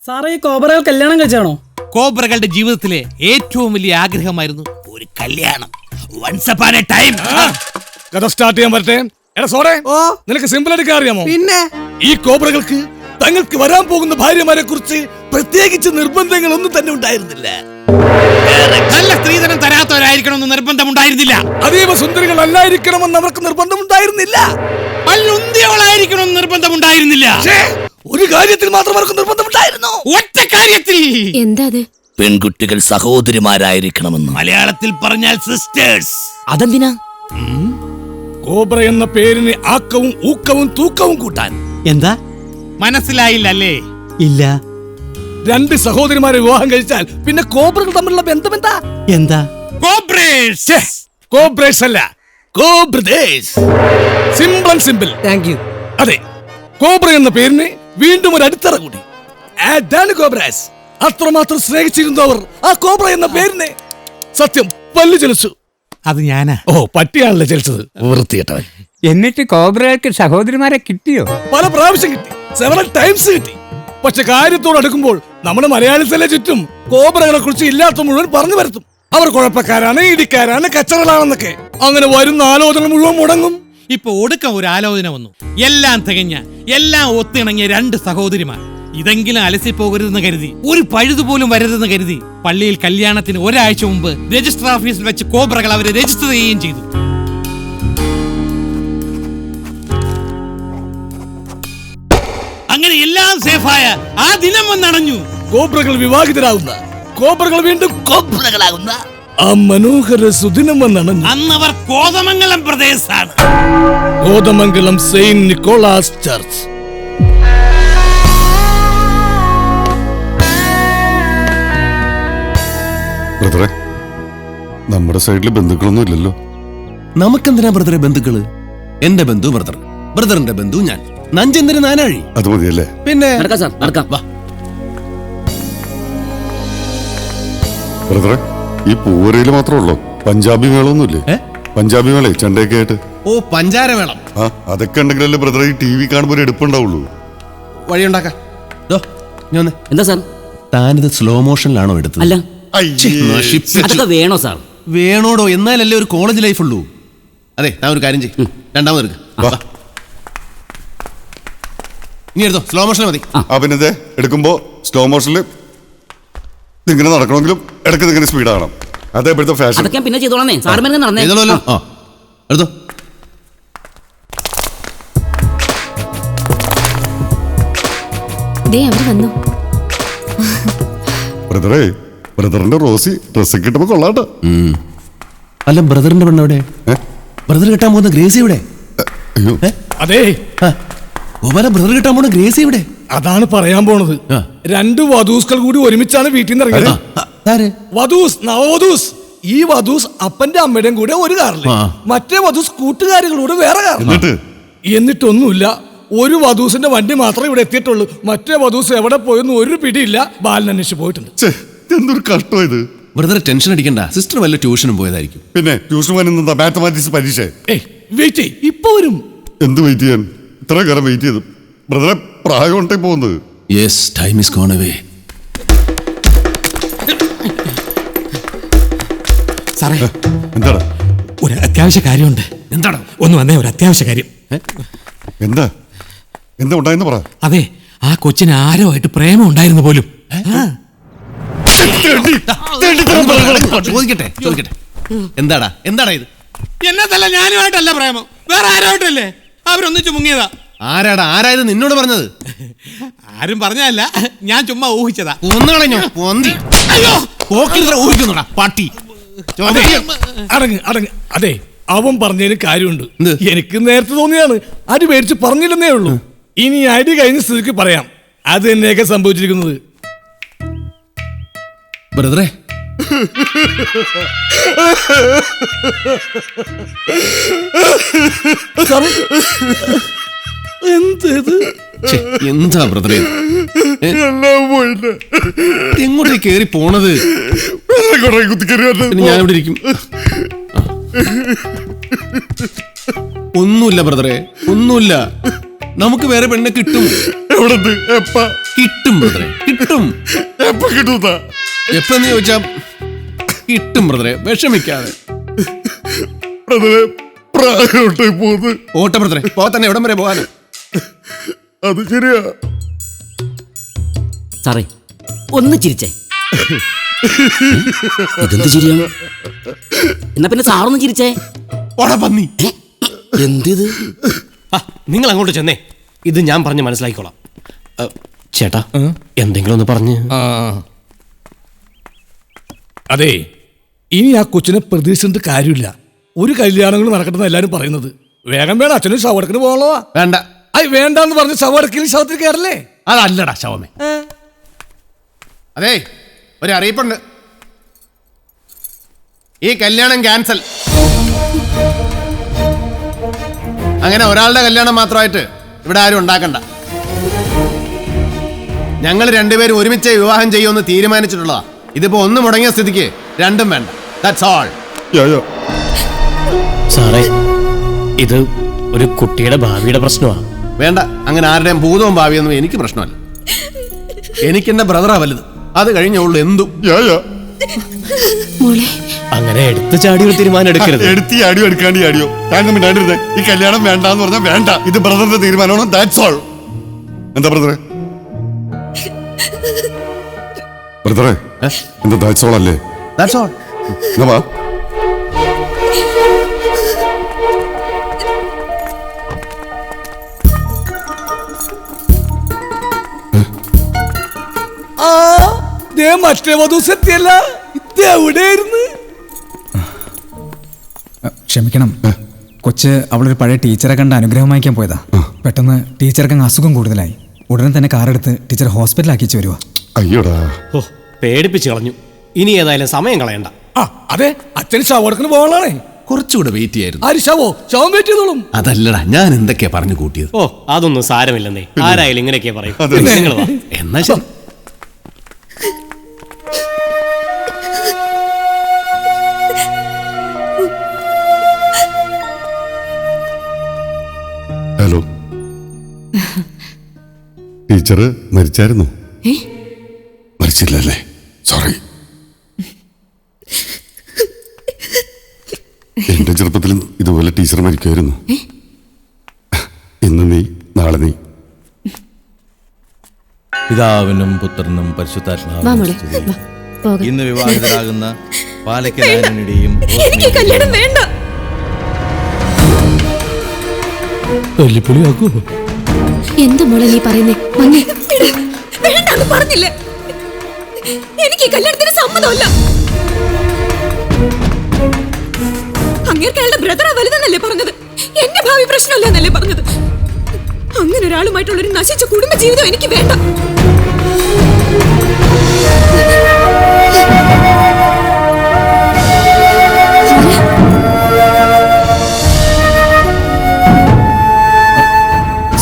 സാറേ ഈ കോബ്രകൾ കല്യാണം കഴിച്ചാണോ? കോബ്രകളുടെ ജീവിതത്തിലെ ഏറ്റവും വലിയ ആഗ്രഹമായിരുന്നു ഒരു കല്യാണം. Once upon a time. കഥ സ്റ്റാർട്ട് ചെയ്യാൻ പറ്റേ? എടാ സോറേ, നിനക്ക് സിമ്പിൾ ആയിട്ട് അറിയാമോ? പിന്നെ ഈ കോബ്രകൾക്ക് തങ്ങൾക്ക് വരാൻ പോകുന്ന ഭാര്യമാരെ കുറിച്ച് പ്രത്യേകിച്ച് നിർബന്ധങ്ങളൊന്നും തന്നെ ഉണ്ടായിരുന്നില്ല. നല്ല സ്ത്രീധനം തരാത്തവരായിരിക്കണമെന്ന് നിർബന്ധമുണ്ടായിരുന്നില്ല. അതീവ സുന്ദരികളല്ലായിരിക്കണമെന്ന് അവർക്ക് നിർബന്ധമുണ്ടായിരുന്നില്ല. പല്ലുന്തിയവളായിരിക്കണമെന്ന് നിർബന്ധമുണ്ടായിരുന്നില്ല. ഒരു കാര്യത്തിൽ മാത്രം അവർക്ക് നിർബന്ധമുണ്ടായിരുന്നു. ഒറ്റ കാര്യത്തിൽ. എന്താ അത്? പെൺകുട്ടികൾ സഹോദരിമാരായിരിക്കണമെന്ന്. മലയാളത്തിൽ പറഞ്ഞാൽ സിസ്റ്റേഴ്സ്. അതെന്തിനാ? കോബ്ര എന്ന പേരിന് ആക്കവും ഊക്കവും തൂക്കവും കൂട്ടാൻ. എന്താ മനസ്സിലായില്ല അല്ലേ? ഇല്ല. രണ്ട് സഹോദരിമാരെ വിവാഹം കഴിച്ചാൽ പിന്നെ കോബ്രകൾ തമ്മിലുള്ള ബന്ധം എന്താ? എന്താ? കോബ്രേഴ്സ്. കോബ്രേഴ്സ് അല്ല, co-brothers. Simple and simple. Thank you. അതെ, കോബ്ര എന്ന പേരിന് വീണ്ടും ഒരു അടിത്തറ കൂടി. അതാണ് കോബ്രാസ്. അത്രമാത്രം സ്നേഹിച്ചിരുന്നു അവർ ആ കോബ്ര എന്ന പേരിനെ. സത്യം പല്ലു ചലിച്ചു. അത് ഞാനാ. ഓ, പട്ടിയാണല്ലേ ചലിച്ചത്, വൃത്തികെട്ടവൻ. എന്നിട്ട് കോബ്രകൾക്ക് സഹോദരിമാരെ കിട്ടിയോ? പല പ്രാവശ്യം കിട്ടി, സെവറൽ ടൈംസ് കിട്ടി. പക്ഷെ കാര്യത്തോട് അടുക്കുമ്പോൾ നമ്മുടെ മലയാളികളെ ചുറ്റും കോബ്രകളെ കുറിച്ച് ഇല്ലാത്ത മുഴുവൻ പറഞ്ഞു വരുത്തും. അവർ കുഴപ്പക്കാരാണ്, ഇടിക്കാരാണ്, കച്ചറകളാണെന്നൊക്കെ. അങ്ങനെ വരുന്ന ആലോചന മുഴുവൻ മുടങ്ങും. ഇപ്പൊ ഒടുക്കം ഒരു ആലോചന വന്നു. എല്ലാം തികഞ്ഞ, എല്ലാം ഒത്തിണങ്ങിയ രണ്ട് സഹോദരിമാർ. ഇതെങ്കിലും അലസിപ്പോകരുതെന്ന് കരുതി, ഒരു പഴുതുപോലും വരരുതെന്ന് കരുതി പള്ളിയിൽ കല്യാണത്തിന് ഒരാഴ്ച മുമ്പ് രജിസ്റ്റർ ഓഫീസിൽ വെച്ച് കോബ്രകൾ അവരെ രജിസ്റ്റർ ചെയ്യുകയും ചെയ്തു. അങ്ങനെ എല്ലാം സേഫായ ആ ദിനം വന്നണഞ്ഞു. കോബ്രകൾ വിവാഹിതരാകുന്ന, കോബ്രകൾ വീണ്ടും കോബ്രകളാകുന്ന ആ മനോഹര സുദിനം വന്നണഞ്ഞു. അന്നവർ കോതമംഗലം പ്രദേശാണ്. Kothamangalam Saint Nicholas Church. ബ്രദറെ, നമ്മുടെ സൈഡിൽ ബന്ധുക്കളൊന്നും ഇല്ലല്ലോ. നമുക്കെന്തിനാ ബ്രദറെ ബന്ധുക്കള്? എന്റെ ബന്ധു ബ്രദർ, ബ്രദറിന്റെ ബന്ധു ഞാൻ, നഞ്ചെന്തിന് നാനാഴി. അത് മതിയല്ലേ? പിന്നെ നടക്കാം. ബ്രദറെ, ഈ പൂവരയില് മാത്രമേ ഉള്ളൂ, പഞ്ചാബി മേളൊന്നുമില്ലേ? പഞ്ചാബി മേളേ ചണ്ടയൊക്കെ ആയിട്ട്. ഓ, പഞ്ചാരവേളം. ആ, അതൊക്കെ ഉണ്ടെങ്കിലല്ലേ ബ്രദറെ ഈ ടി വി കാണുമ്പോൾ ഒരു എടുപ്പുണ്ടാവുള്ളൂ. വഴിയുണ്ടാക്കാം. എന്താ സാർ? താനിത് സ്ലോ മോഷനിലാണോ എടുത്തത്? അല്ല, നശിപ്പിച്ചു. അതൊക്കെ വേണോ സാർ? വേണോടോ, എന്നാലല്ലേ ഒരു കോളേജ് ലൈഫ് ഉള്ളൂ. അതെ, ഞാൻ ഒരു കാര്യം ചെയ്യും, രണ്ടാമത് എടുക്ക. ഇനി എടുത്തോ, സ്ലോ മോഷൻ മതി. ആ, പിന്നെ ഇതേ എടുക്കുമ്പോ സ്ലോ മോഷനിൽ ഇങ്ങനെ നടക്കണമെങ്കിലും ഇടയ്ക്ക് ഇങ്ങനെ സ്പീഡ് ആകണം. അതേ ഇപ്പോഴത്തെ ഫാഷൻ. അതൊക്കെ പിന്നെ ചെയ്തോളാന്നേ സാർ. നടന്നേ. ചെയ്തോളല്ലോ. ആ, എടുത്തോ. ദേ അവർ വന്നു. ബ്രദറെ, ബ്രദറിന്റെ റോസി ഡ്രസ്സൊക്കെ കിട്ടുമ്പോ കൊള്ളാട്ടോ. അല്ല, ബ്രദറിന്റെ പെണ്ണെവിടെ? ബ്രദർ കിട്ടാൻ പോകുന്ന ഗ്രേസി ഇവിടെ? അയ്യോ, അതെ, ഗോപാല, ബ്രദർ കിട്ടാൻ പോകുന്ന ഗ്രേസി ഇവിടെ? അതാണ് പറയാൻ പോണത്. രണ്ട് വധൂസ്കൾ കൂടി ഒരുമിച്ചാണ് വീട്ടിൽ നിന്ന് ഇറങ്ങിയത്. വധൂസ്, നവവധൂസ്. ഈ വധൂസ് അപ്പന്റെ അമ്മയുടെയും കൂടെ ഒരു കാറിൽ, മറ്റേ വധൂസ് കൂട്ടുകാരികളൂടെ വേറെ കാറിൽ. എന്നിട്ടൊന്നുമില്ല, ഒരു വധൂസിന്റെ വണ്ടി മാത്രമേ ഇവിടെ എത്തിയിട്ടുള്ളൂ. മറ്റേ വധൂസ് എവിടെ പോയെന്ന് ഒരു പിടിയില്ല. ബാലൻ അന്വേഷിച്ച് പോയിട്ടുണ്ട്. എന്തൊരു കഷ്ടം ഇത്. ബ്രദർ ടെൻഷൻ അടിക്കണ്ട, സിസ്റ്റർ വല്ല ട്യൂഷനും പോയതായിരിക്കും. പിന്നെ ട്യൂഷൻ വരുന്ന മാത്തമാറ്റിക്സ് പരീക്ഷ. വെയിറ്റ് ചെയ്യ്, ഇപ്പൊ വരും. എന്ത് വെയിറ്റ് ചെയ്യാൻ? ഇത്ര കാലം വെയിറ്റ് ചെയ്തു. ബ്രദറെ, പ്രായം ഉണ്ടേ പോകുന്നത്. Yes, time is gone away. സാറേ, എന്താടാ? ഒരു അത്യാവശ്യ കാര്യമുണ്ട്. എന്താണ്? ഒന്ന് വന്നേ, ഒരു അത്യാവശ്യ കാര്യം. എന്താ ഉണ്ടായെന്ന് പറ. അതെ, ആ കൊച്ചിന് ആരോ ആയിട്ട് പ്രേമം ഉണ്ടായിരുന്നു പോലും. ചോദിക്കട്ടെ, എന്താടാ ഇത്? എന്നതല്ല, ഞാനുമായിട്ടല്ല പ്രേമം, വേറെ ആരുമായിട്ടല്ലേ. അവരൊന്നിച്ച് മുങ്ങിയതാ. ആരായത് നിന്നോട് പറഞ്ഞത്? ആരും പറഞ്ഞതല്ല, ഞാൻ ചുമ്മാ ഊഹിച്ചതാ. അയ്യോ, ഊഹിക്കുന്നുടാ പാട്ടി. അടങ്ങ്. അതെ, അവൻ പറഞ്ഞതിന് കാര്യമുണ്ട്. എന്ത്? എനിക്ക് നേരത്തെ തോന്നിയാണ്, അടി മേടിച്ച് പറഞ്ഞില്ലെന്നേ ഉള്ളൂ. ഇനി അടി കഴിഞ്ഞ സ്ഥിതിക്ക് പറയാം അത് തന്നെയൊക്കെ സംഭവിച്ചിരിക്കുന്നത്. ബ്രദറെ, എന്താ ബ്രദറെ എങ്ങോട്ടേ കേറി പോണത്? ഞാൻ ഇവിടെ ഇരിക്കും. ഒന്നുമില്ല ബ്രദറെ, ഒന്നുമില്ല. നമുക്ക് വേറെ പെണ്ണെ കിട്ടും. എവിടെ ഉണ്ട്? എപ്പ കിട്ടും ബ്രദറെ, കിട്ടും. എപ്പ കിട്ടുന്ന? എപ്പെന്ന് ചോദിച്ചാ കിട്ടും ബ്രദറെ, വിഷമിക്കാതെ. ബ്രദറെ പ്രായോട്ട് പോന്ന്. ഓട്ട ബ്രദറെ, പോ തന്നെ, എവിടം വരെ പോകാന്? അത് ശരിയാ. സാറേ ഒന്ന് ചിരിച്ചേ. ഇതെന്ത് ചിരിയാണ്? എന്നാ പിന്നെ സാറൊന്ന് ചിരിച്ചേ. ഓടാ പന്നി. എന്തിത്? നിങ്ങൾ അങ്ങോട്ട് ചെന്നേ, ഇത് ഞാൻ പറഞ്ഞ് മനസ്സിലാക്കിക്കോളാം. ചേട്ടാ എന്തെങ്കിലും ഒന്ന് പറഞ്ഞ്. അതെ, ഇനി ആ കൊച്ചിനെ പ്രതീക്ഷിച്ചിട്ട് കാര്യമില്ല. ഒരു കല്യാണങ്ങൾ നടക്കട്ടെന്ന് എല്ലാരും പറയുന്നത്. വേഗം വേണം, അച്ഛനും ശവടക്കിന് പോകണോ? വേണ്ട. അത് വേണ്ടെന്ന് പറഞ്ഞ് ശവടക്കിൽ ശവത്തിൽ കയറല്ലേ? അതല്ലടാ ശവമേ. അതെ, ഒരു അറിയിപ്പുണ്ട്. ഈ കല്യാണം ക്യാൻസൽ. അങ്ങനെ ഒരാളുടെ കല്യാണം മാത്രമായിട്ട് ഇവിടെ ആരും ഉണ്ടാക്കണ്ട. ഞങ്ങൾ രണ്ടുപേരും ഒരുമിച്ച് വിവാഹം ചെയ്യുമെന്ന് തീരുമാനിച്ചിട്ടുള്ളതാ. ഇതിപ്പോ ഒന്ന് മുടങ്ങിയ സ്ഥിതിക്ക് രണ്ടും വേണ്ട. That's all. സാറേ ഇത് ഒരു കുട്ടിയുടെ ഭാവിയുടെ പ്രശ്നമാണ്. വേണ്ട, അങ്ങനെ ആരുടെയും ഭൂതവും ഭാവിയൊന്നും എനിക്ക് പ്രശ്നമല്ല. എനിക്ക് എന്റെ ബ്രദറാ വലുത്. അത് കഴിഞ്ഞുള്ളൂ എന്തും. അങ്ങനെ എടുത്തു ചാടി ഒരു തീരുമാനം എടുക്കരുത്. എടുത്തി ആടിയോ എടുക്കാണ്ടി ആടിയോ കാരണം മിണ്ടാണ്ടിരുന്നേ. ഈ കല്യാണം വേണ്ടെന്ന് പറഞ്ഞാൽ വേണ്ട. ഇത് ബ്രദറിന്റെ തീരുമാനമാണ്. That's all. എന്താ ബ്രദറെ? ബ്രദറെ എന്താ ദാറ്റ്സ് ഓൾ അല്ലേ? That's all. എന്നാ വാ. മറ്റേ വധുസെത്തിയല്ല, ഇത് എവിടെയായിരുന്നു? ക്ഷമിക്കണം, കൊച്ച് അവളൊരു പഴയ ടീച്ചറെ കണ്ട് അനുഗ്രഹം വാങ്ങിക്കാൻ പോയതാ. പെട്ടെന്ന് ടീച്ചർക്ക് അങ്ങ് അസുഖം കൂടുതലായി. ഉടനെ തന്നെ കാറെടുത്ത് ടീച്ചർ ഹോസ്പിറ്റലാക്കിച്ച് വരുവാ. അയ്യോടാ, ഓ പേടിപ്പിച്ച് കളഞ്ഞു. ഇനി ഏതായാലും സമയം കളയണ്ട. അതെ, അച്ഛൻ ശവടക്കിന് പോകണേ. കുറച്ചുകൂടെ വെയിറ്റ് ചെയ്യായിരുന്നു. ആര് ശവോ? ശവം വെയിറ്റ് ചെയ്തോളും. അതല്ലടാ, ഞാൻ എന്തൊക്കെയാ പറഞ്ഞു കൂട്ടിയത്. ഓ അതൊന്നും സാരമില്ലെന്നേ. ആരായാലും ഇങ്ങനെയൊക്കെയാ പറയും. അതെ. നിങ്ങൾ വാ. എന്നാ ശരി. ഹലോ, ടീച്ചർ മരിച്ചായിരുന്നു? മരിച്ചില്ലല്ലേ? സോറി. എന്റെ ചെറുപ്പത്തിലും ഇതുപോലെ ടീച്ചർ മരിക്കുമായിരുന്നു. ഇന്ന് നീ, നാളെ നീ. പിതാവിനും പുത്രനും പരിശുദ്ധാത്മാവിനും സ്തുതി. ഇന്ന് വിവാഹിതരാകുന്ന പാലക്കലായനിയുടെയും കല്യാണം വേണ്ട. എന്താ മോളെ നീ പറയുന്നേ? വേണ്ടെന്ന് പറഞ്ഞില്ലേ? എനിക്ക് കല്യാണത്തിന് സമ്മതമല്ല. അങ്ങേർക്ക് അയാളുടെ ബ്രദറാ വലുതെന്നല്ലേ പറഞ്ഞത്? എന്റെ ഭാവി പ്രശ്നമല്ല എന്നല്ലേ പറഞ്ഞത്? അങ്ങനെ ഒരാളുമായിട്ടുള്ള ഒരു നശിച്ച കുടുംബ ജീവിതം എനിക്ക് വേണ്ട.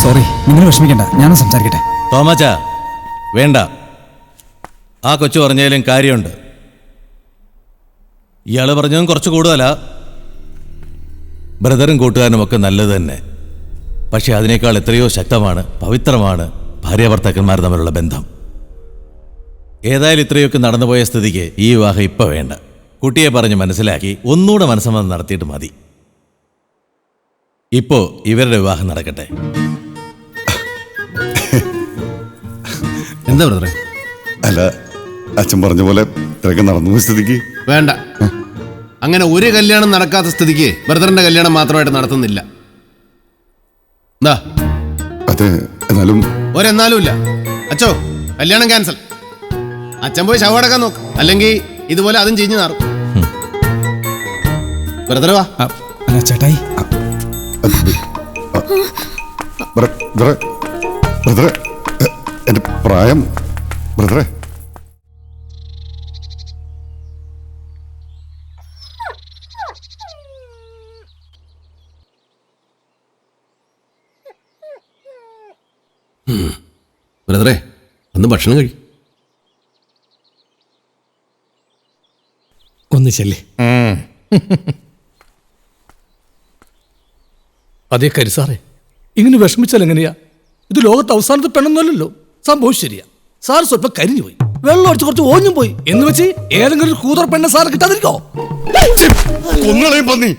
സോറി, നിങ്ങൾ വിഷമിക്കണ്ട, ഞാനും സംസാരിക്കട്ടെ. തോമാച്ച വേണ്ട. ആ കൊച്ചു പറഞ്ഞാലും കാര്യമുണ്ട്. ഇയാള് പറഞ്ഞതും കുറച്ച് കൂടുതലാ. ബ്രദറും കൂട്ടുകാരനും ഒക്കെ നല്ലത് തന്നെ. പക്ഷെ അതിനേക്കാൾ എത്രയോ ശക്തമാണ്, പവിത്രമാണ് ഭാര്യാഭർത്താക്കന്മാർ തമ്മിലുള്ള ബന്ധം. ഏതായാലും ഇത്രയൊക്കെ നടന്നുപോയ സ്ഥിതിക്ക് ഈ വിവാഹം ഇപ്പൊ വേണ്ട. കുട്ടിയെ പറഞ്ഞ് മനസ്സിലാക്കി ഒന്നുകൂടെ മനസ്സമ്മതം നടത്തിയിട്ട് മതി. ഇപ്പോ ഇവരുടെ വിവാഹം നടക്കട്ടെ. എന്താ ബ്രദറെ? അല്ല, അച്ഛൻ പറഞ്ഞ പോലെ ഇത്രയൊക്കെ നടന്നു സ്ഥിതിക്ക് വേണ്ട. അങ്ങനെ ഒരു കല്യാണം നടക്കാത്ത സ്ഥിതിക്ക് ബ്രദറിന്റെ കല്യാണം മാത്രമായിട്ട് നടത്തുന്നില്ല. എന്താ? അതെ, എന്നാലും ഒരെന്നാലും ഇല്ല. അച്ഛോ, കല്യാണം ക്യാൻസൽ. അച്ഛൻ പോയി ശവടക്കാൻ നോക്ക്, അല്ലെങ്കിൽ ഇതുപോലെ അതും ചെയ്ഞ്ഞു നാറും. ബ്രദർ വാ. അല്ല ചേട്ടായി, ബ്രദറെ, എന്റെ പ്രായം ബ്രദറെ. ബ്രദറെ, ഒന്ന് ഭക്ഷണം കഴി. ഒന്ന് ചെല്ലേ. അതേ കരിസാറേ, ഇങ്ങനെ വിഷമിച്ചാൽ എങ്ങനെയാ? ഇത് ലോകത്ത് അവസാനത്തെ പെണ്ണൊന്നുമല്ലല്ലോ. സംഭവം ശരിയാ. സാർ സ്വല്പം കരിഞ്ഞു പോയി, വെള്ളം ഒഴിച്ച് കുറച്ച് ഓഞ്ഞും പോയി എന്ന് വെച്ച് ഏതെങ്കിലും ഒരു കൂതർ പെണ്ണെ സാർ കിട്ടാതിരിക്കോ? ഒന്നുകളെയും പന്നി.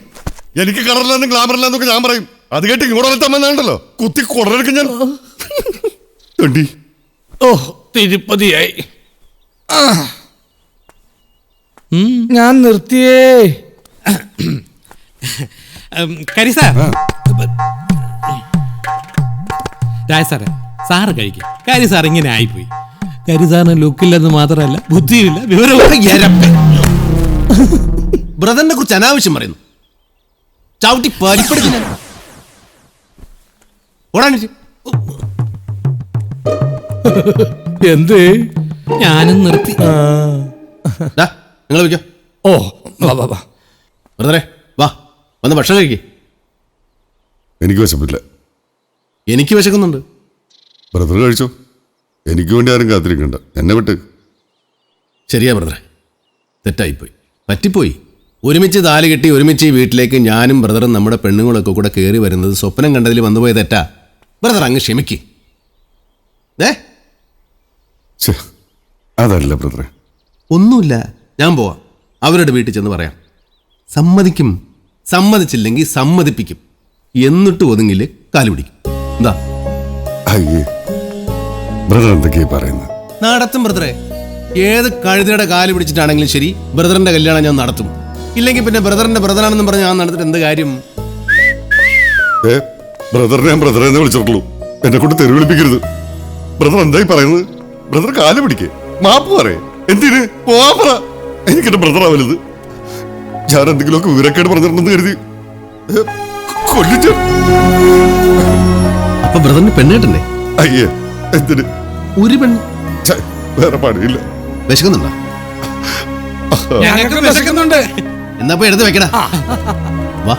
എനിക്ക് കളറില്ലെന്നും ഗ്ലാമറില്ലെന്നൊക്കെ ഞാൻ പറയും. അത് കേട്ട് ഇങ്ങോട്ട് തമ്മെന്നാണ്ടല്ലോ കുത്തി കുടലെടുക്കും ഞാൻ. കണ്ടി ഓ തിരുപ്പതിയായി. ഞാൻ നിർത്തിയേ. കരി സാർ, രാജ് സാറേ, സാറ് കഴിക്കും. കരി സാർ ഇങ്ങനെ ആയിപ്പോയി. കരി സാറിന് ലുക്കില്ലെന്ന് മാത്രമല്ല, ബുദ്ധിയില്ല, വിവരമില്ല. ബ്രദറിനെ കുറിച്ച് അനാവശ്യം പറയുന്നു. ചവിട്ടി പരിപ്പെടുക്കില്ല. എന്തേ? ഞാനും നിർത്തി. നിങ്ങൾ വയ്ക്കോ. ഓ വാ. ബ്രദറെ വാ, വന്ന് ഭക്ഷണം കഴിക്കേ. എനിക്ക് വിശപ്പില്ല. എനിക്ക് വിശക്കുന്നുണ്ട്. ബ്രദർ കഴിച്ചോ. എനിക്ക് വേണ്ടി ആരും കാത്തിരിക്കണ്ട, എന്നെ വിട്ട്. ശരിയാ ബ്രദറെ, തെറ്റായിപ്പോയി, പറ്റിപ്പോയി. ഒരുമിച്ച് താലി കെട്ടി ഒരുമിച്ച് ഈ വീട്ടിലേക്ക് ഞാനും ബ്രദറും നമ്മുടെ പെണ്ണുങ്ങളൊക്കെ കൂടെ കയറി വരുന്നത് സ്വപ്നം കണ്ടതിൽ വന്നുപോയ തെറ്റാ. ബ്രദർ അങ്ങ് ക്ഷമിക്ക്. അതല്ല ബ്രദറെ. ഒന്നുമില്ല, ഞാൻ പോവാം. അവരുടെ വീട്ടിൽ ചെന്ന് പറയാം. സമ്മതിക്കും, സമ്മതിച്ചില്ലെങ്കിൽ സമ്മതിപ്പിക്കും. എന്നിട്ട് ഒതുങ്ങില്ലേ കാല് പിടിക്കും. എന്താ? അയ്യേ, ബ്രദർ എന്തൊക്കെയാ പറയുന്നത്? നടത്തും ബ്രദറെ. ഏത് കഴുതയുടെ കാല് പിടിച്ചിട്ടാണെങ്കിലും ശരി, ബ്രദറിന്റെ കല്യാണം ഞാൻ നടത്തും. ഇല്ലെങ്കിൽ പിന്നെ ബ്രദറിന്റെ ബ്രദറാണെന്ന് പറഞ്ഞ് ഞാൻ നടത്തിട്ട് എന്ത് കാര്യം? ബ്രദറിനെ ഞാൻ ബ്രദറെ എന്ന് വിളിച്ചിട്ടുള്ളൂ, എന്നെ കൊണ്ട് തെറി വിളിപ്പിക്കരുത്. ബ്രദർ എന്തായി പറയുന്നത്? ബ്രദർ കാല് പിടിക്കേ, മാപ്പ് പറയേ. എന്തിന്? പോവാ പറ. എനിക്കെന്റെ ബ്രദറാ വലുത്. ഞാൻ എന്തെങ്കിലുമൊക്കെ വിവരക്കേട് പറഞ്ഞിട്ടുണ്ടെന്ന് കരുതി കൊല്ലിച്ചു. അപ്പൊ ബ്രദറിന് പെണ്ണേട്ടല്ലേ? അയ്യേ, എന്തിന്? ഒരു പെണ്ണ്. വേറെ പണിയില്ല. വിശക്കുന്നുണ്ടോ? ഞങ്ങൾക്ക് വിശക്കുന്നുണ്ട്. എന്നാ പോയി എടുത്ത് വെക്കടാ. വാ.